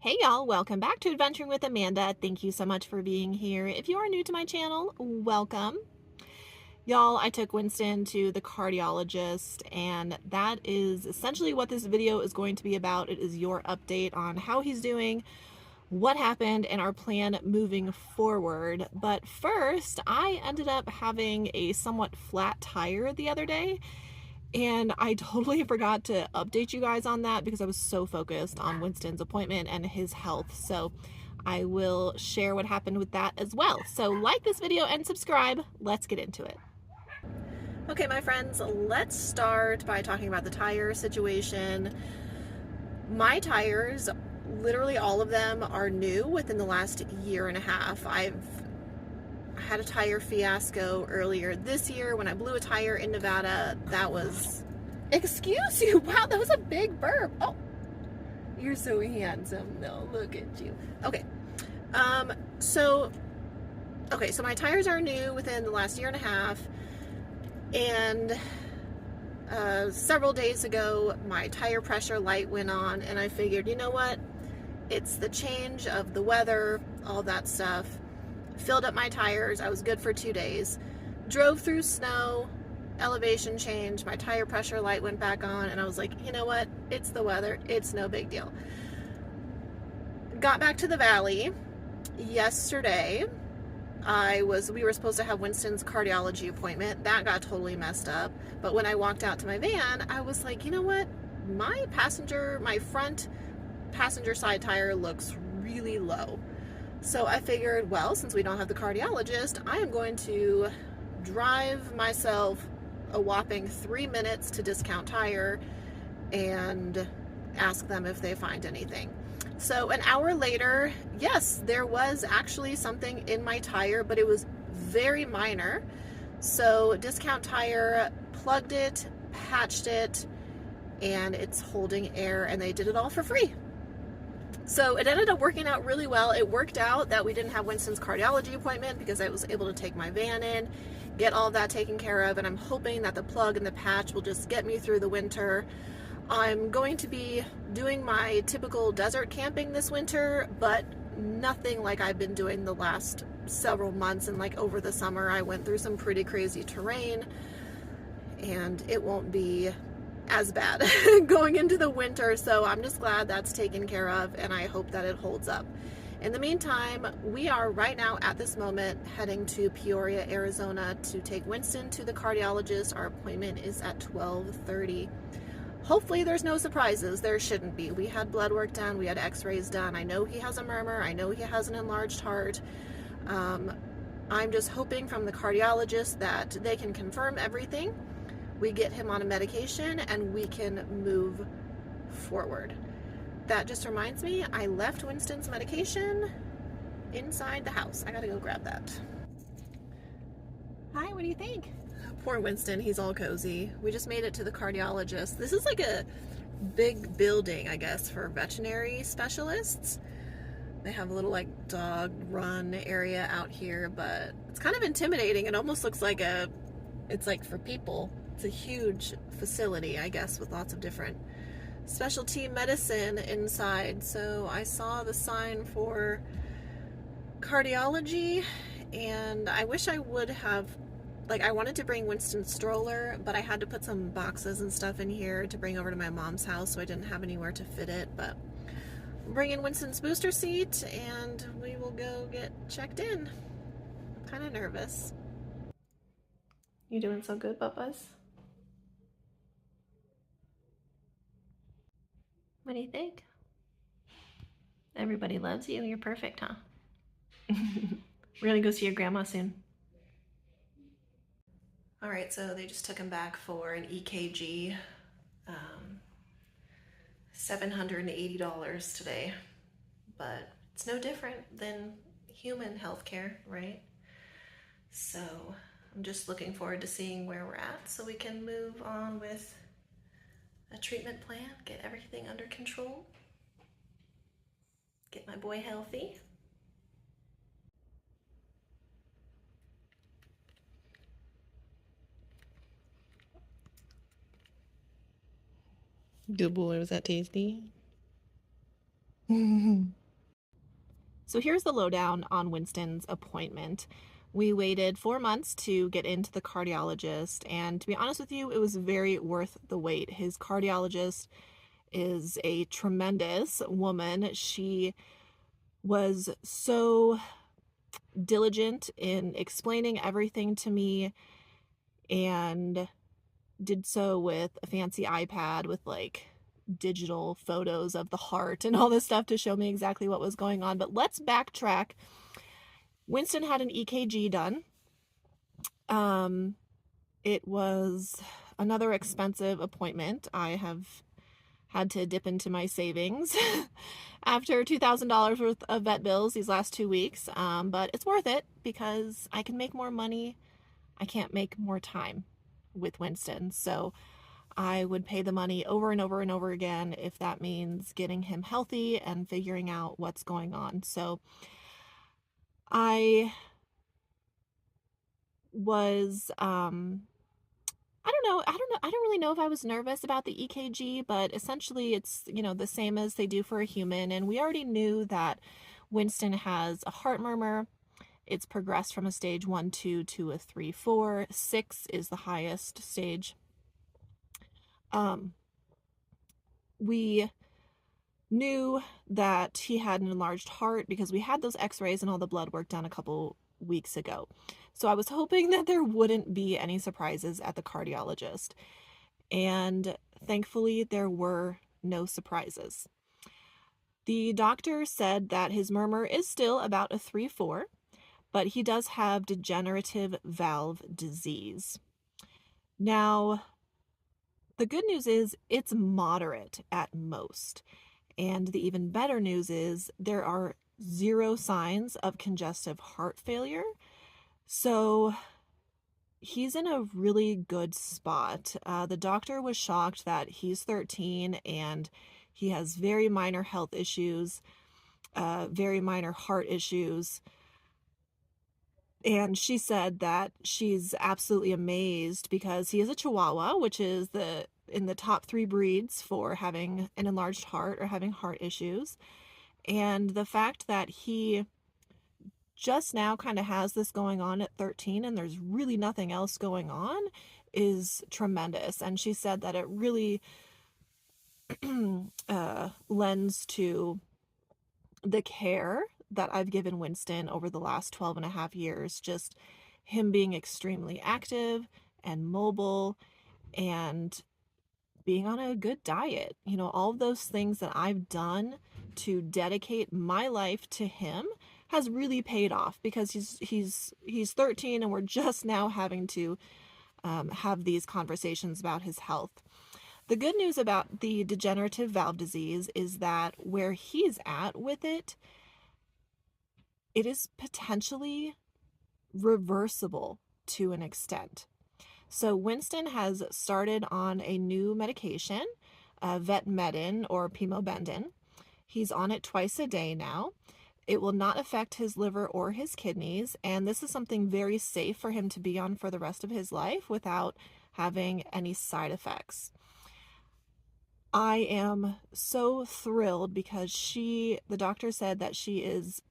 Hey y'all, welcome back to Adventuring with Amanda. Thank you so much for being here. If you are new to my channel, welcome. Y'all, I took Wynston to the cardiologist, and that is essentially what this video is going to be about. It is your update on how he's doing, what happened, and our plan moving forward. But first, I ended up having a somewhat flat tire the other day, and I totally forgot to update you guys on that because I was so focused on Wynston's appointment and his health. So I will share what happened with that as well. So like this video and subscribe. Let's get into it. Okay, my friends, let's start by talking about the tire situation. My tires, literally all of them, are new within the last year and a half. I've had a tire fiasco earlier this year when I blew a tire in Nevada. That was, excuse you, wow, that was a big burp. Oh, you're so handsome. No, look at you. Okay, so my tires are new within the last year and a half, and several days ago my tire pressure light went on, and I figured, you know what, it's the change of the weather, all that stuff. Filled up my tires. I was good for 2 days. Drove through snow, elevation change, my tire pressure light went back on, and I was like, you know what, it's the weather, it's no big deal. Got back to the valley yesterday. We were supposed to have Wynston's cardiology appointment. That got totally messed up. But when I walked out to my van, I was like, you know what, my front passenger side tire looks really low. So I figured, well, since we don't have the cardiologist, I am going to drive myself a whopping 3 minutes to Discount Tire and ask them if they find anything. So an hour later, yes, there was actually something in my tire, but it was very minor. So Discount Tire plugged it, patched it, and it's holding air, and they did it all for free. So it ended up working out really well. It worked out that we didn't have Wynston's cardiology appointment because I was able to take my van in, get all of that taken care of, and I'm hoping that the plug and the patch will just get me through the winter. I'm going to be doing my typical desert camping this winter, but nothing like I've been doing the last several months, and like over the summer I went through some pretty crazy terrain, and it won't be as bad going into the winter. So I'm just glad that's taken care of, and I hope that it holds up. In the meantime, we are right now at this moment heading to Peoria, Arizona to take Wynston to the cardiologist. Our appointment is at 12:30. Hopefully there's no surprises. There shouldn't be. We had blood work done, we had x-rays done. I know he has a murmur, I know he has an enlarged heart. I'm just hoping from the cardiologist that they can confirm everything, we get him on a medication, and we can move forward. That just reminds me, I left Wynston's medication inside the house. I gotta go grab that. Hi, what do you think? Poor Wynston, he's all cozy. We just made it to the cardiologist. This is like a big building, I guess, for veterinary specialists. They have a little like dog run area out here, but it's kind of intimidating. It almost looks like it's like for people. It's a huge facility, I guess, with lots of different specialty medicine inside. So I saw the sign for cardiology, and I wish I would have, like, I wanted to bring Wynston's stroller, but I had to put some boxes and stuff in here to bring over to my mom's house, so I didn't have anywhere to fit it. But I'm bringing Wynston's booster seat, and we will go get checked in. I'm kind of nervous. You doing so good, Bubba's? What do you think? Everybody loves you. You're perfect, huh? We're gonna go see your grandma soon. All right, so they just took him back for an EKG. $780 today, but it's no different than human healthcare, right? So I'm just looking forward to seeing where we're at so we can move on with a treatment plan, get everything under control, get my boy healthy. Good boy, was that tasty? So here's the lowdown on Wynston's appointment. We waited 4 months to get into the cardiologist, and to be honest with you, it was very worth the wait. His cardiologist is a tremendous woman. She was so diligent in explaining everything to me and did so with a fancy iPad with like digital photos of the heart and all this stuff to show me exactly what was going on. But let's backtrack. Wynston had an EKG done. It was another expensive appointment. I have had to dip into my savings after $2,000 worth of vet bills these last 2 weeks. But it's worth it because I can make more money. I can't make more time with Wynston. So I would pay the money over and over and over again if that means getting him healthy and figuring out what's going on. So I was, I don't really know if I was nervous about the EKG, but essentially it's, the same as they do for a human. And we already knew that Wynston has a heart murmur. It's progressed from a stage 1, 2 to a 3, 4. 6 is the highest stage. We knew that he had an enlarged heart because we had those x-rays and all the blood work done a couple weeks ago. So I was hoping that there wouldn't be any surprises at the cardiologist. And thankfully, there were no surprises. The doctor said that his murmur is still about a 3, 4, but he does have degenerative valve disease. Now, the good news is it's moderate at most. And the even better news is there are 0 signs of congestive heart failure. So he's in a really good spot. The doctor was shocked that he's 13 and he has very minor health issues, very minor heart issues. And she said that she's absolutely amazed because he is a Chihuahua, which is in the top 3 breeds for having an enlarged heart or having heart issues. And the fact that he just now kind of has this going on at 13 and there's really nothing else going on is tremendous. And she said that it really lends to the care that I've given Wynston over the last 12 and a half years, just him being extremely active and mobile and being on a good diet. All of those things that I've done to dedicate my life to him has really paid off because he's 13 and we're just now having to have these conversations about his health. The good news about the degenerative valve disease is that where he's at with it, it is potentially reversible to an extent. So Wynston has started on a new medication, vetmedin or pimobendan. He's on it twice a day now. It will not affect his liver or his kidneys, and this is something very safe for him to be on for the rest of his life without having any side effects. I am so thrilled because the doctor said that she is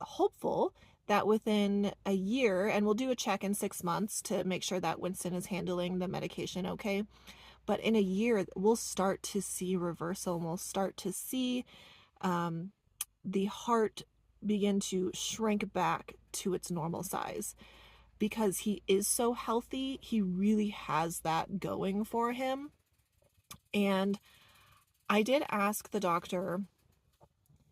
hopeful that within a year, and we'll do a check in 6 months to make sure that Wynston is handling the medication okay, but in a year, we'll start to see reversal and we'll start to see the heart begin to shrink back to its normal size. Because he is so healthy, he really has that going for him. And I did ask the doctor,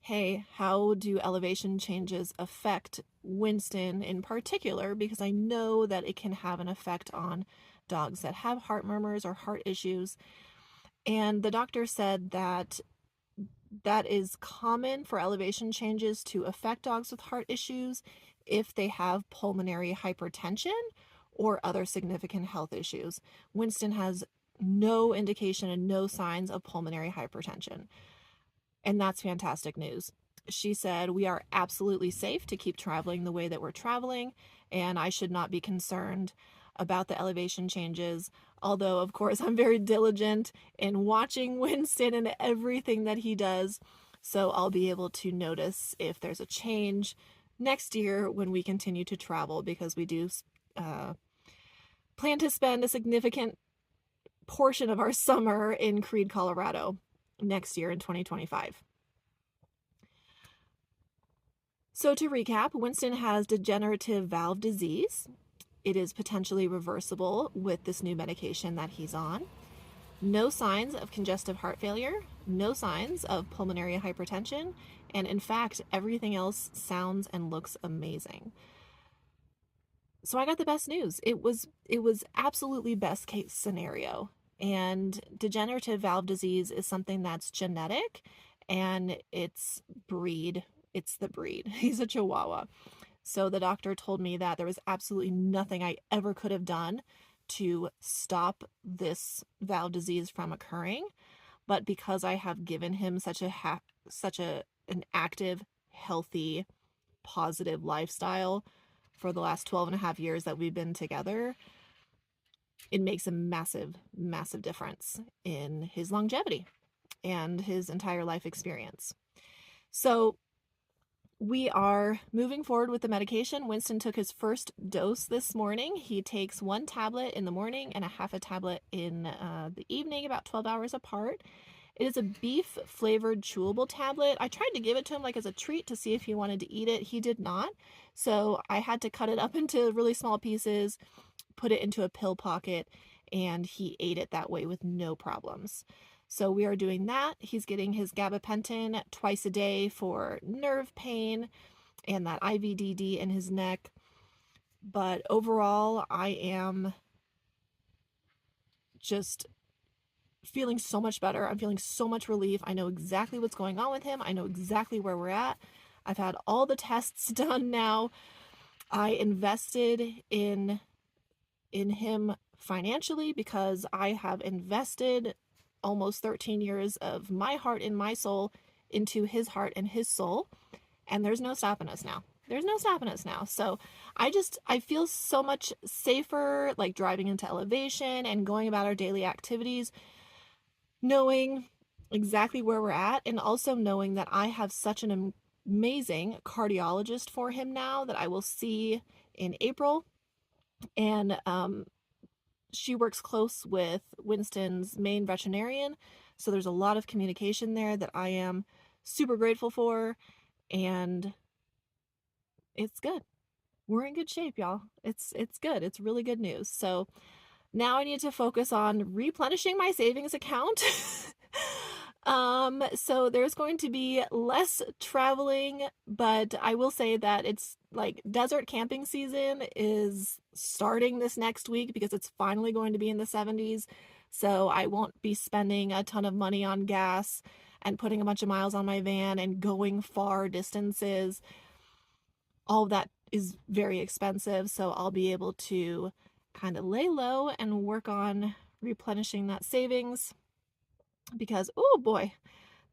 hey, how do elevation changes affect Wynston in particular? Because I know that it can have an effect on dogs that have heart murmurs or heart issues. And the doctor said that is common for elevation changes to affect dogs with heart issues if they have pulmonary hypertension or other significant health issues. Wynston has no indication and no signs of pulmonary hypertension. And that's fantastic news. She said, we are absolutely safe to keep traveling the way that we're traveling, and I should not be concerned about the elevation changes. Although, of course, I'm very diligent in watching Wynston and everything that he does. So I'll be able to notice if there's a change next year when we continue to travel, because we do plan to spend a significant portion of our summer in Creede, Colorado next year in 2025. So to recap, Wynston has degenerative valve disease. It is potentially reversible with this new medication that he's on. No signs of congestive heart failure, no signs of pulmonary hypertension, and in fact, everything else sounds and looks amazing. So I got the best news. It was absolutely best case scenario. And degenerative valve disease is something that's genetic, and it's the breed. He's a Chihuahua. So the doctor told me that there was absolutely nothing I ever could have done to stop this valve disease from occurring. But because I have given him such an active, healthy, positive lifestyle for the last 12 and a half years that we've been together, it makes a massive, massive difference in his longevity and his entire life experience. So we are moving forward with the medication. Wynston took his first dose this morning. He takes 1 tablet in the morning and a half a tablet in the evening, about 12 hours apart. It is a beef flavored chewable tablet. I tried to give it to him like as a treat to see if he wanted to eat it. He did not. So I had to cut it up into really small pieces, put it into a pill pocket, and he ate it that way with no problems. So we are doing that. He's getting his gabapentin twice a day for nerve pain and that IVDD in his neck. But overall, I am just feeling so much better. I'm feeling so much relief. I know exactly what's going on with him. I know exactly where we're at. I've had all the tests done now. I invested in him financially because I have invested almost 13 years of my heart and my soul into his heart and his soul, and there's no stopping us now. So I feel so much safer, like driving into elevation and going about our daily activities, knowing exactly where we're at, and also knowing that I have such an amazing cardiologist for him now that I will see in April. And she works close with Wynston's main veterinarian, so there's a lot of communication there that I am super grateful for, and it's good. We're in good shape, y'all. It's good. It's really good news. So now I need to focus on replenishing my savings account. So there's going to be less traveling, but I will say that it's like desert camping season is starting this next week because it's finally going to be in the 70s. So I won't be spending a ton of money on gas and putting a bunch of miles on my van and going far distances. All of that is very expensive. So I'll be able to kind of lay low and work on replenishing that savings, because oh boy,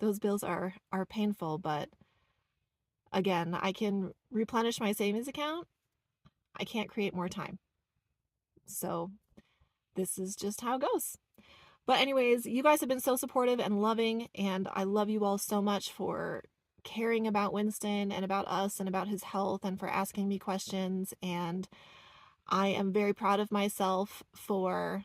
those bills are painful. But again, I can replenish my savings account. I can't create more time. So this is just how it goes. But anyways, you guys have been so supportive and loving, and I love you all so much for caring about Wynston and about us and about his health, and for asking me questions. And I am very proud of myself for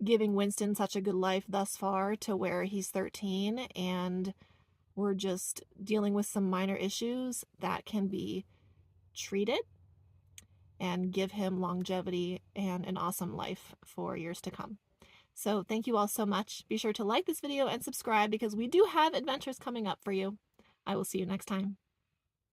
giving Wynston such a good life thus far to where he's 13, and we're just dealing with some minor issues that can be treated and give him longevity and an awesome life for years to come. So thank you all so much. Be sure to like this video and subscribe because we do have adventures coming up for you. I will see you next time.